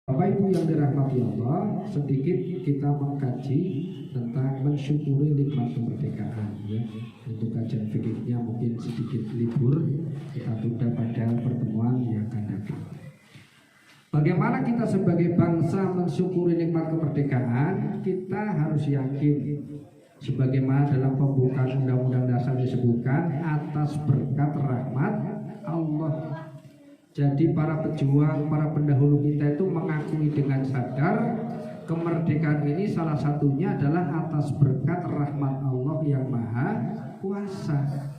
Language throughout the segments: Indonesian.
Bapak Ibu yang dirahmati Allah, sedikit kita mengkaji tentang mensyukuri nikmat kemerdekaan ya. Untuk kajian fikihnya mungkin sedikit libur, kita tunda pada pertemuan yang akan datang. Bagaimana kita sebagai bangsa mensyukuri nikmat kemerdekaan? Kita harus yakin sebagaimana dalam pembukaan Undang-Undang Dasar disebutkan, atas berkat rahmat Allah. Jadi para pejuang, para pendahulu kita itu mengakui dengan sadar kemerdekaan ini salah satunya adalah atas berkat rahmat Allah yang Maha Kuasa.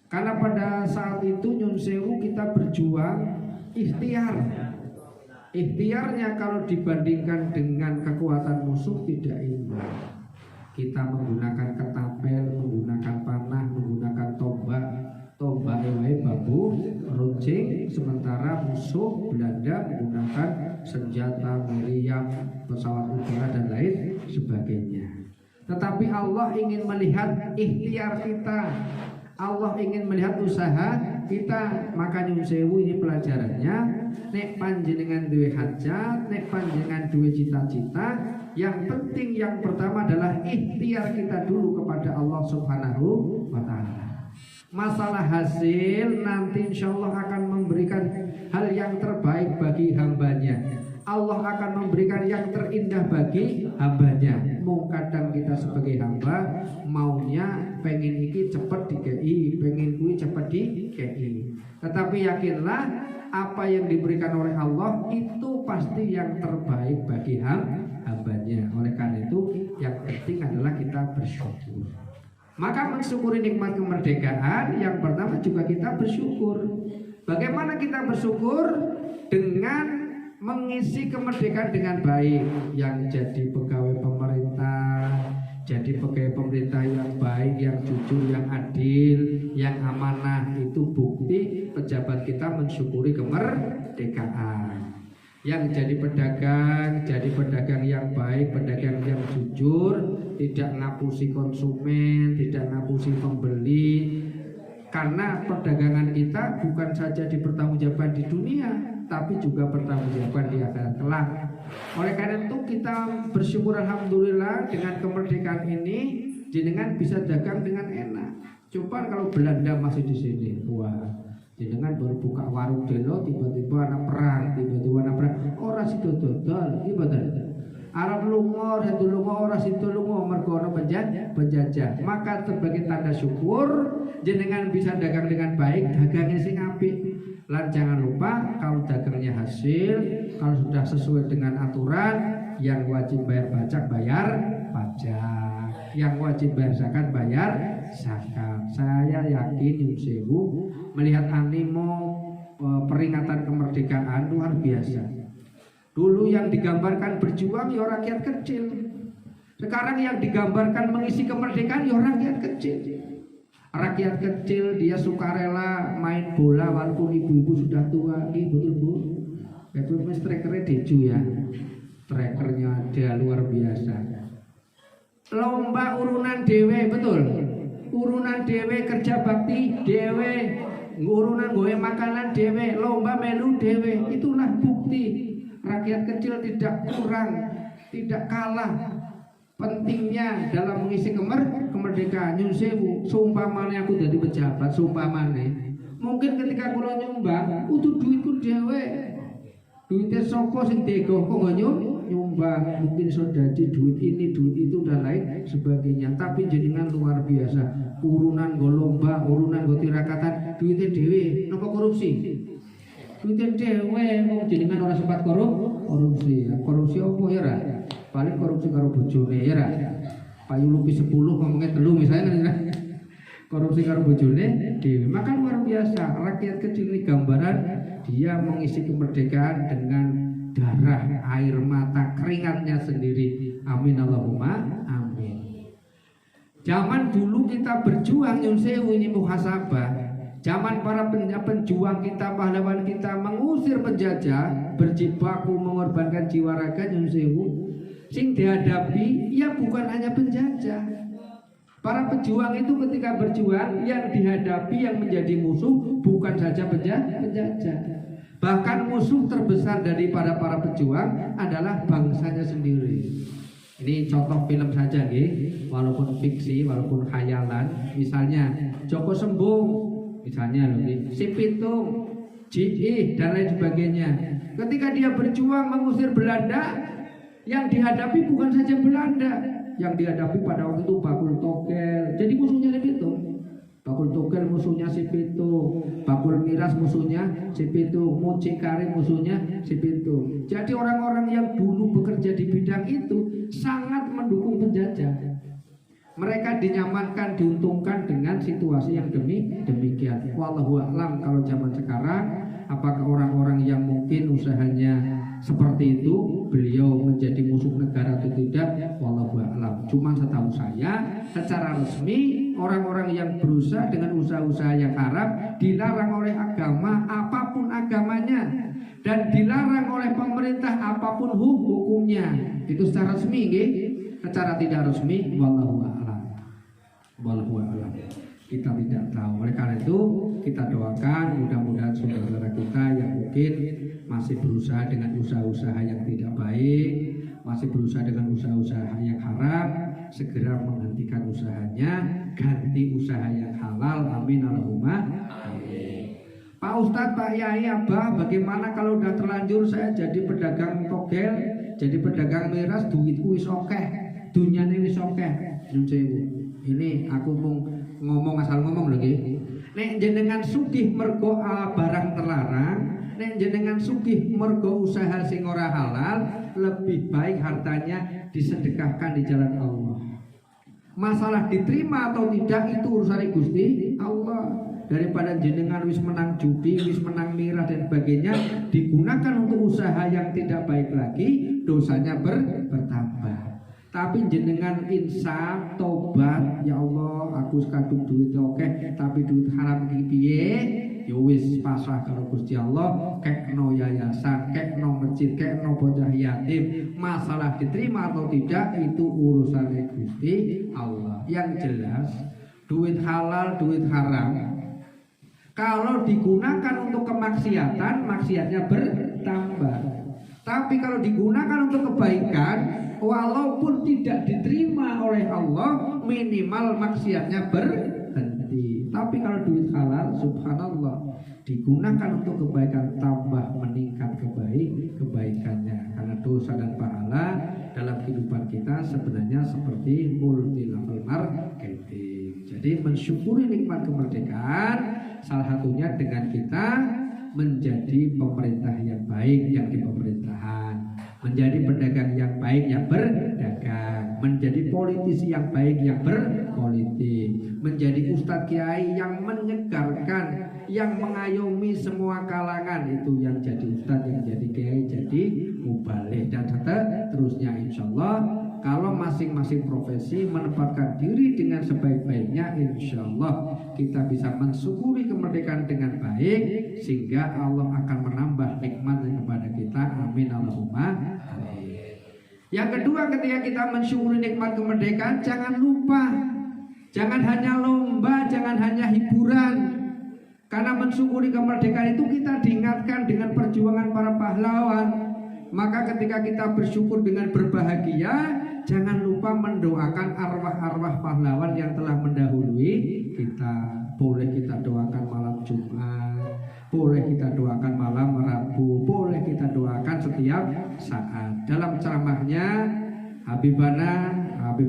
Karena pada saat itu nyun sewu kita berjuang ikhtiar. Ikhtiarnya kalau dibandingkan dengan kekuatan musuh tidak imbang. Kita menggunakan ketapel, menggunakan panah, menggunakan tombak ewe babu runcing, sementara musuh Belanda menggunakan senjata meriam, pesawat udara dan lain sebagainya. Tetapi Allah ingin melihat ikhtiar kita, Allah ingin melihat usaha kita. Maka nyun sewu ini pelajarannya, nek panjenengan duwe hajat, nek panjenengan duwe cita-cita, yang penting yang pertama adalah ikhtiar kita dulu kepada Allah Subhanahu wa Ta'ala. Masalah hasil nanti insya Allah akan memberikan hal yang terbaik bagi hambanya. Allah akan memberikan yang terindah bagi hambanya. Kadang kita sebagai hamba maunya pengen iki cepet dikei, pengen kui cepet dikei. Tetapi yakinlah apa yang diberikan oleh Allah itu pasti yang terbaik bagi hambanya. Oleh karena itu yang penting adalah kita bersyukur. Maka mensyukuri nikmat kemerdekaan, yang pertama juga kita bersyukur. Bagaimana kita bersyukur? Dengan mengisi kemerdekaan dengan baik. Yang jadi pegawai pemerintah, jadi pegawai pemerintah yang baik, yang jujur, yang adil, yang amanah. Itu bukti pejabat kita mensyukuri kemerdekaan. Yang jadi pedagang yang baik, pedagang yang jujur, tidak ngapusi konsumen, tidak ngapusi pembeli. Karena perdagangan kita bukan saja dipertanggungjawabkan di dunia, tapi juga pertanggungjawabkan di akhirat kelak. Oleh karena itu kita bersyukur alhamdulillah dengan kemerdekaan ini, jenengan bisa dagang dengan enak. Coba kalau Belanda masih di sini, wah, jenengan baru buka warung delo, tiba-tiba anak perang, ora sido dodol, ibadah. Arab lunga, satu lunga, ora sido lunga, mergo ana penjajah. Maka sebagai tanda syukur, jenengan bisa dagang dengan baik, dagangnya sing apik. Dan jangan lupa kalau dagangnya hasil, kalau sudah sesuai dengan aturan, yang wajib bayar pajak bayar pajak, yang wajib bayar zakat bayar zakat. Saya yakin nyun sewu melihat animo peringatan kemerdekaan luar biasa. Dulu yang digambarkan berjuang ya rakyat kecil. Sekarang yang digambarkan mengisi kemerdekaan ya rakyat kecil. Rakyat kecil dia sukarela main bola walaupun ibu-ibu sudah tua. Betul Bu. Itu strikernya Deju ya. Strikernya ada luar biasa. Lomba urunan dewe, betul. Urunan dewe, kerja bakti dewe, urunan gowe makanan dewe, lomba melu dewe. Itulah bukti rakyat kecil tidak kurang, tidak kalah pentingnya dalam mengisi kemerdekaan. Nyun sewu, sumpamane aku jadi pejabat, sumpamane mungkin ketika kula nyumbang utuh duitku dhewe, duitnya sapa sing diego kok gak nyumbang, mungkin saudari duit ini, duit itu dan lain sebagainya. Tapi jenengan luar biasa, urunan go lomba, urunan go tirakatan, duitnya dhewe, napa korupsi? Duitnya dhewe, kok jenengan ora sempat korupsi. Korupsi apa ya ra? Paling korupsi karo bojone ya ra. Payu lupi 10 ngomongnya 3 misalnya. Korupsi karo bojone dhewe. Maka luar biasa, rakyat kecil ini gambaran dia mengisi kemerdekaan dengan darah, air mata, keringatnya sendiri. Amin Allahumma amin. Zaman dulu kita berjuang nyun sewu ini muhasabah. Zaman para penjuang kita, pahlawan kita mengusir penjajah, berjibaku mengorbankan jiwa raga nyun sewu. Sing dihadapi ya bukan hanya penjajah. Para pejuang itu ketika berjuang, yang dihadapi, yang menjadi musuh bukan saja penjajah. Bahkan musuh terbesar dari para pejuang adalah bangsanya sendiri. Ini contoh film saja, walaupun fiksi, walaupun khayalan. Misalnya Joko Sembung, misalnya Si Pitung, Ji dan lain sebagainya. Ketika dia berjuang mengusir Belanda, yang dihadapi bukan saja Belanda, yang dihadapi pada waktu itu Bakul Togel. Jadi musuhnya Si Pitung. Bakul Togel musuhnya Si Pitung, Bakul Miras musuhnya Si Pitung, Mucikari musuhnya Si Pitung. Jadi orang-orang yang dulu bekerja di bidang itu sangat mendukung penjajah. Mereka dinyamankan, diuntungkan dengan situasi yang demikian. Wallahu a'lam kalau zaman sekarang, apakah orang-orang yang mungkin usahanya seperti itu beliau menjadi musuh negara atau tidak, wallahu a'lam. Cuma setahu saya secara resmi orang-orang yang berusaha dengan usaha-usaha yang haram dilarang oleh agama, apapun agamanya, dan dilarang oleh pemerintah apapun hukumnya. Itu secara resmi, secara tidak resmi wallahu a'lam. Wallahu a'lam. Kita tidak tahu. Oleh karena itu kita doakan mudah-mudahan saudara-saudara kita yang mungkin masih berusaha dengan usaha-usaha yang tidak baik, masih berusaha dengan usaha-usaha yang haram, segera menghentikan usahanya, ganti usaha yang halal. Amin Allahumma amin. Pak Ustadz, Pak Yai, Abah, bagaimana kalau udah terlanjur saya jadi pedagang togel, jadi pedagang miras, duitku wis akeh, dunyane wis akeh. Ini aku ngomong asal ngomong lagi. Nek jenengan sugih mergo barang terlarang, nek jenengan sugih mergo usaha sing ora halal, lebih baik hartanya disedekahkan di jalan Allah. Masalah diterima atau tidak itu urusan Gusti Allah. Daripada jenengan wis menang judi, wis menang miras dan sebagainya, digunakan untuk usaha yang tidak baik lagi, dosanya bertambah. Tapi jenengan insaf, tobat, ya Allah, aku sekadung duit oke, tapi duit haram iki piye? Ya wis pasrah karo Gusti Allah, kekno yayasan, kekno masjid, kekno bocah yatim. Masalah diterima atau tidak itu urusan Gusti Allah. Yang jelas, duit halal, duit haram, kalau digunakan untuk kemaksiatan, maksiatnya bertambah. Tapi kalau digunakan untuk kebaikan, walaupun tidak diterima oleh Allah, minimal maksiatnya berhenti. Tapi kalau duit halal, subhanallah, digunakan untuk kebaikan, tambah meningkat kebaikannya. Karena dosa dan pahala dalam kehidupan kita sebenarnya seperti multi level marketing. Jadi mensyukuri nikmat kemerdekaan salah satunya dengan kita menjadi pemerintah yang baik yang di pemerintahan, menjadi pedagang yang baik yang berdagang, menjadi politisi yang baik yang berpolitik, menjadi ustadz kiai yang menyegarkan, yang mengayomi semua kalangan. Itu yang jadi ustadz, yang jadi kiai, jadi mubalik dan seterusnya. Insyaallah kalau masing-masing profesi menempatkan diri dengan sebaik-baiknya, insyaallah kita bisa mensyukuri kemerdekaan dengan baik, sehingga Allah akan menambah nikmatnya kepada kita. Amin Allahumma amin. Yang kedua, ketika kita mensyukuri nikmat kemerdekaan, jangan lupa, jangan hanya lomba, jangan hanya hiburan. Karena mensyukuri kemerdekaan itu kita diingatkan dengan perjuangan para pahlawan. Maka ketika kita bersyukur dengan berbahagia, jangan lupa mendoakan arwah-arwah pahlawan yang telah mendahului kita. Boleh kita doakan malam Jumat, boleh kita doakan malam Rabu, boleh kita doakan setiap saat. Dalam ceramahnya Habib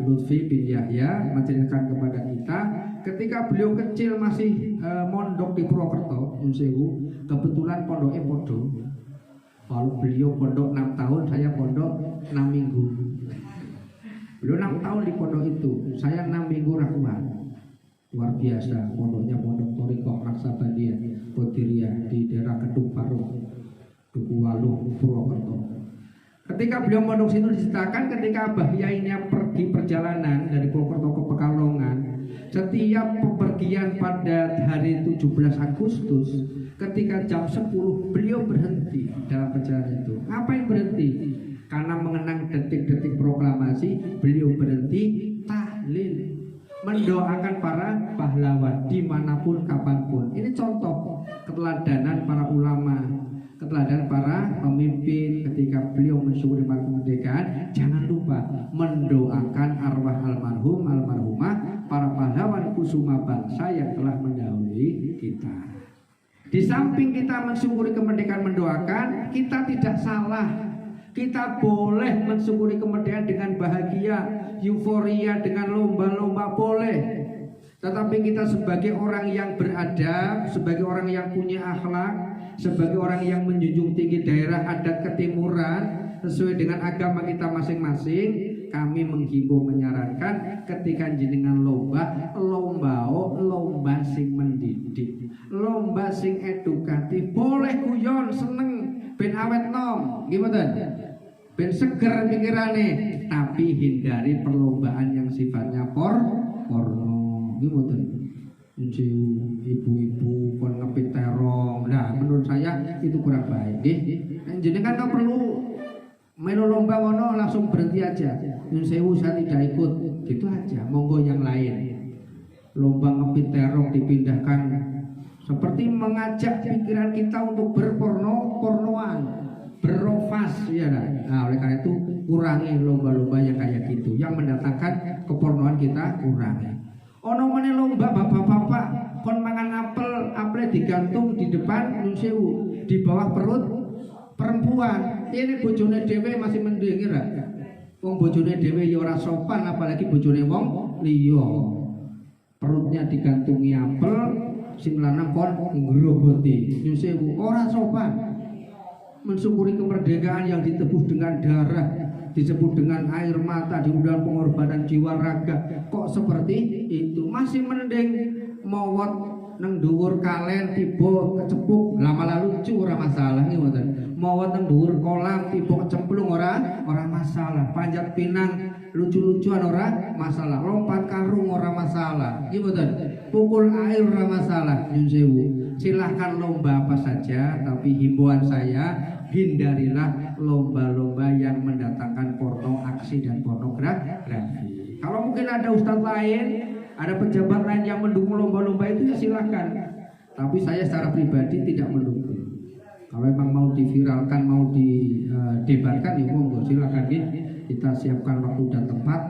Lutfi bin Yahya menceritakan kepada kita, ketika beliau kecil masih mondok di Purwokerto, kebetulan pondoknya podo. Kalau beliau pondok 6 tahun, saya pondok 6 minggu. Beliau 6 tahun di pondok itu, saya 6 minggu rakuan. Luar biasa, pondoknya pondok Torikoh Raksabandia Kodiriah di daerah Kedung Parung, Duku Waluh, Purwokerto. Ketika beliau pondok situ diceritakan, ketika Abah Yainya pergi perjalanan dari Purwokerto ke Pekalongan, setiap pepergian pada hari 17 Agustus, ketika jam 10 beliau berhenti dalam perjalanan itu. Ngapain berhenti? Karena mengenang detik-detik proklamasi, beliau berhenti tahlil. mendoakan para pahlawan dimanapun kapanpun. Ini contoh keteladanan para ulama, keteladanan para pemimpin ketika beliau mensyukuri kemerdekaan. Jangan lupa mendoakan arwah almarhum almarhumah para pahlawan kusuma bangsa yang telah mendahului kita. Di samping kita mensyukuri kemerdekaan, mendoakan, kita tidak salah. Kita boleh mensyukuri kemerdekaan dengan bahagia, euforia, dengan lomba-lomba boleh. Tetapi kita sebagai orang yang beradab, sebagai orang yang punya akhlak, sebagai orang yang menjunjung tinggi daerah adat ketimuran sesuai dengan agama kita masing-masing, kami menghimbau menyarankan ketika jenengan lomba sing mendidik, lomba sing edukatif, boleh guyon seneng ben awet nom, gimana? Ben seger pikirane, tapi hindari perlombaan yang sifatnya porno, gimana? Ibu-ibu kon ngepit terong, nah menurut saya itu kurang baik. Jenengan kan perlu melu lomba ngono langsung berhenti aja. Nyun sewu saya tidak ikut, gitu aja. Monggo yang lain. Lomba ngepit terong dipindahkan seperti mengajak pikiran kita untuk berpornoan, berrofas, ya nah, oleh karena itu kurangi lomba-lomba yang kayak gitu, yang mendatangkan kepornoan kita kurangi. Ono meneh lomba bapak-bapak kon mangan apel digantung di depan nyun sewu, di bawah perut perempuan. Ini bojone dhewe masih mending ora. Wong bojone dhewe ya ora sopan, apalagi bojone wong liya. Perutnya digantungi apel, sing lanang kon ngrogoti. Nyun sewu ora sopan. Mensyukuri kemerdekaan yang ditebus dengan darah, disebut dengan air mata, diundang pengorbanan jiwa raga, kok seperti itu? Masih mending mowot nang dhuwur kalen tiba kecepuk, lama lucu ora masalah nih ngoten. Mowot nang dhuwur kolam tiba kecemplung ora masalah. Panjat pinang lucu-lucuan ora masalah. Lompat karung ora masalah. Gimana? Pukul air ora masalah. Nyun sewu. Silahkan lomba apa saja, tapi himbauan saya hindarilah lomba-lomba yang mendatangkan porno aksi dan pornografi. Kalau mungkin ada ustadz lain, ada pejabat lain yang mendukung lomba-lomba itu ya silahkan. Tapi saya secara pribadi tidak mendukung. Kalau memang mau diviralkan, mau didebatkan ya monggo silahkan kita siapkan waktu dan tempat.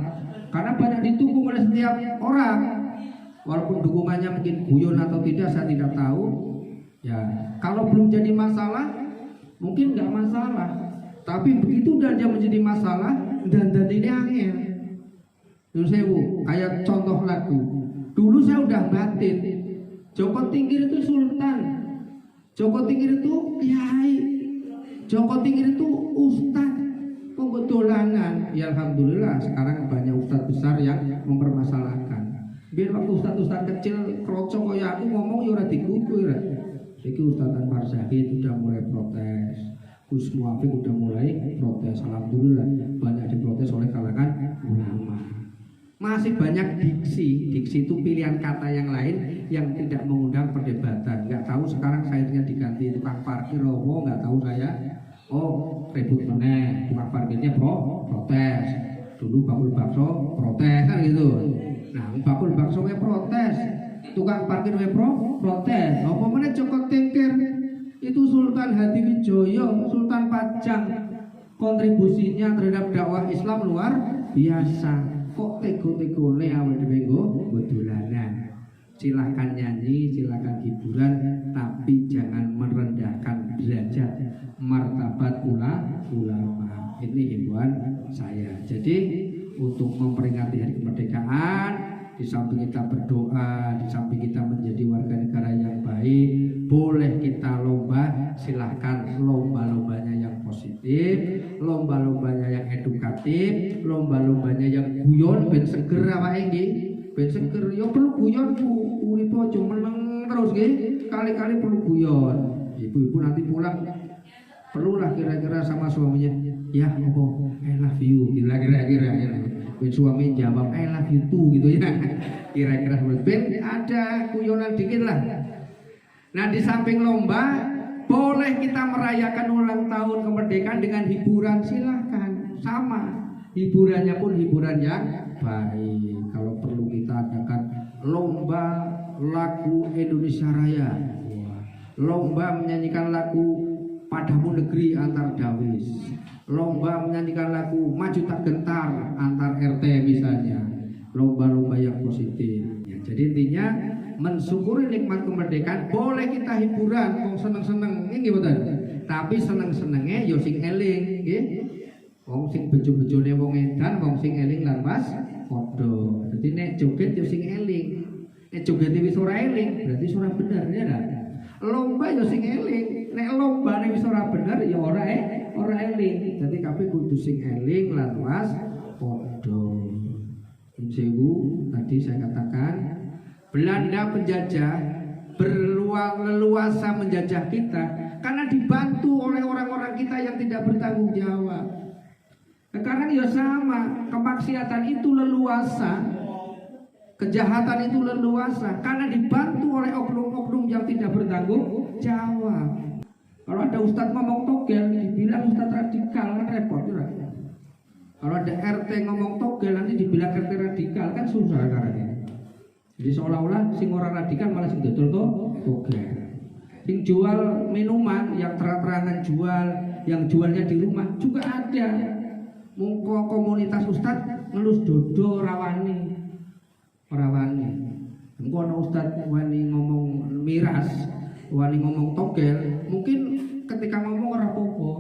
Karena banyak ditunggu oleh setiap orang. Walaupun dukungannya mungkin guyon atau tidak saya tidak tahu. Ya, kalau belum jadi masalah, mungkin nggak masalah. Tapi begitu dan dia menjadi masalah dan ini angin. Nyun sewu, kayak contoh lagu. Dulu saya udah batin. Joko Tingkir itu sultan. Joko Tingkir itu kiai. Joko Tingkir itu ustaz. Dolanan. Ya alhamdulillah sekarang banyak ustaz besar yang mempermasalahkan. Biar waktu ustaz-ustaz kecil krocok kayak aku ngomong ya ora dikuku ya. Iki Ustaz Anwar Zahid udah mulai protes. Gus Muafik udah mulai protes. Alhamdulillah banyak diprotes oleh kalangan ulama. Masih banyak diksi itu pilihan kata yang lain yang tidak mengundang perdebatan. Nggak tahu sekarang sayurnya diganti tukang parkir, nggak tahu saya. Oh ribut meneh, tukang parkirnya protes. Dulu bakul bakso protes kan gitu. Nah, bakul bakso protes, tukang parkir protes. Apa meneh Joko Tingkir itu Sultan Hadiwijoyo, Sultan Pajang, kontribusinya terhadap dakwah Islam luar biasa. Kok tego-tegone awake dhewe nggo dolanan. Silakan nyanyi, silakan hiburan, tapi jangan merendahkan derajat martabat ulama. Ini himbauan saya. Jadi untuk memperingati hari kemerdekaan, di samping kita berdoa, di samping kita menjadi warga negara yang baik, boleh kita lomba, silahkan lomba-lombanya yang positif, lomba-lombanya yang edukatif, lomba-lombanya yang guyon, ben seger awake nggih, ben seger. Ya perlu guyon urip aja meneng terus nggih, kali-kali perlu guyon. Ibu-ibu nanti pulang perlulah kira-kira sama suaminya, ya apa I love you, kira-kira suami jawab I love you too gitu ya, kira-kira seperti ada guyonan dikit lah. Nah di samping lomba boleh kita merayakan ulang tahun kemerdekaan dengan hiburan, silahkan. Sama hiburannya pun hiburan yang baik. Kalau perlu kita adakan lomba lagu Indonesia Raya, lomba menyanyikan lagu Padamu Negeri antar Dawis, lomba menyanyikan lagu Maju Tak Gentar antar RT misalnya, lomba-lomba yang positif. Ya, jadi intinya mensyukuri nikmat kemerdekaan. Boleh kita hiburan, wong seneng-seneng ini betul. Tapi seneng-senenge yo sing eling, nggih. Wong sing bejo-bejone wong edan, wong sing eling lan Mas padha. Dadi nek joget yo sing eling. Nek joget wis ora eling, berarti ora bener ya ta. Lomba yo sing eling. Nek lombane wis ora bener ya ora eling. Dadi kabeh kudu sing eling lan Mas padha. Sewu tadi saya katakan Belanda penjajah leluasa menjajah kita karena dibantu oleh orang-orang kita yang tidak bertanggung jawab. Sekarang ya sama, kemaksiatan itu leluasa, kejahatan itu leluasa karena dibantu oleh oknum-oknum yang tidak bertanggung jawab. Kalau ada ustadz ngomong togel, dibilang ustadz radikal, kan repot ya. Kalau ada RT ngomong togel, nanti dibilang RT radikal, kan susah karena. Jadi seolah-olah sing orang radikal malah sing dodol togel. Sing jual minuman yang terang-terangan jual, yang jualnya di rumah juga ada. Mungko komunitas ustad ngelus dodo rawani. Mungko ana ustad wani ngomong miras, wani ngomong togel, mungkin ketika ngomong ora apa-apa,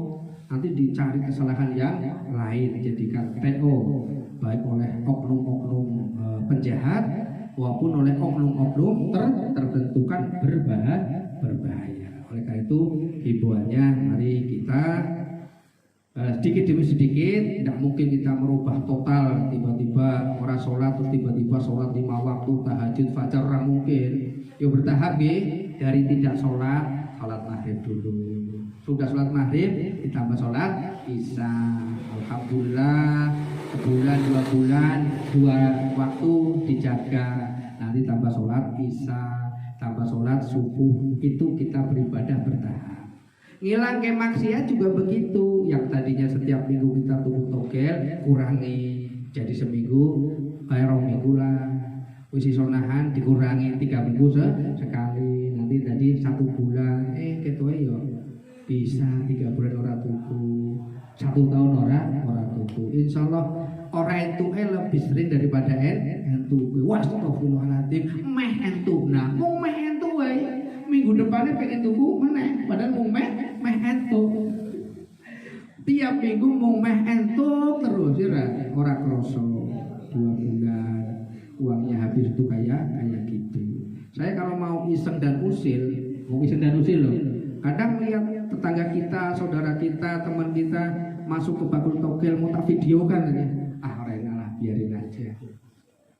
nanti dicari kesalahan yang lain, jadikan TO baik oleh oknum-oknum penjahat maupun oleh oknum-oknum tertentukan berbahaya. Oleh karena itu himbauannya mari kita sedikit demi sedikit, tidak mungkin kita merubah total tiba-tiba orang sholat terus tiba-tiba sholat 5 waktu tahajud fajar, orang mungkin. Ya bertahap dari tidak sholat maghrib dulu. Sudah sholat maghrib ditambah sholat isya. Alhamdulillah sebulan 2 bulan 2 waktu dijaga. Nanti tambah sholat isya, tambah sholat subuh, itu kita beribadah bertahap. Ngilang ke maksiat juga begitu. Yang tadinya setiap minggu kita tunggu togel, kurangi jadi seminggu, kayak 2 minggu lah. Wis sonahan dikurangi 3 minggu sekali. Nanti tadi 1 bulan, ketoe yo bisa 3 bulan ora tuku, 1 tahun ora tuku. Insyaallah orang itu lebih sering daripada entu. Astagfirullahaladzim, meh entu. Nah, mau meh entu wae. Minggu depannya pengen tuku meneh, padahal mau meh entuk. Tiap minggu mau meh entuk terus ya, ora kroso 2 bulan uangnya habis itu kayak gitu. Saya kalau mau iseng dan usil loh. Kadang lihat tetangga kita, saudara kita, teman kita masuk ke bakul togel mau tak videokan aja. Lah biarin aja.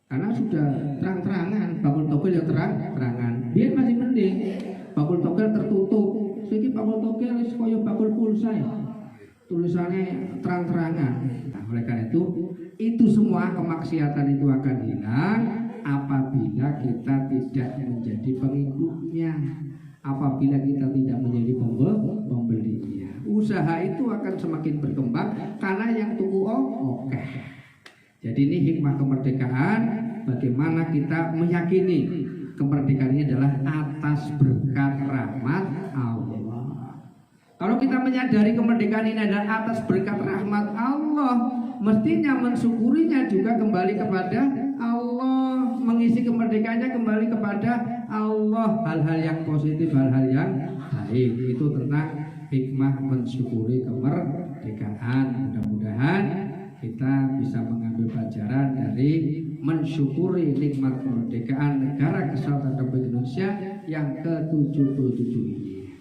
Karena sudah terang-terangan bakul togel yang terang-terangan. Biar masih mending bakul togel tertutup. Saiki bakul togel wis koyo bakul pulsa ya. Tulisannya terang-terangan. Nah, oleh karena itu semua kemaksiatan itu akan hilang apabila kita tidak menjadi pengikutnya, apabila kita tidak menjadi pembelinya. Usaha itu akan semakin berkembang karena yang tuku oke. Jadi ini hikmah kemerdekaan, bagaimana kita meyakini kemerdekaan ini adalah atas berkat rahmat Allah. Kalau kita menyadari kemerdekaan ini adalah atas berkat rahmat Allah, mestinya mensyukurinya juga kembali kepada Allah, mengisi kemerdekaannya kembali kepada Allah. Hal-hal yang positif, hal-hal yang baik, itu tentang hikmah mensyukuri kemerdekaan. Mudah-mudahan kita bisa mengambil pelajaran dari mensyukuri nikmat kemerdekaan negara Kesatuan Republik Indonesia yang ke-77 ini.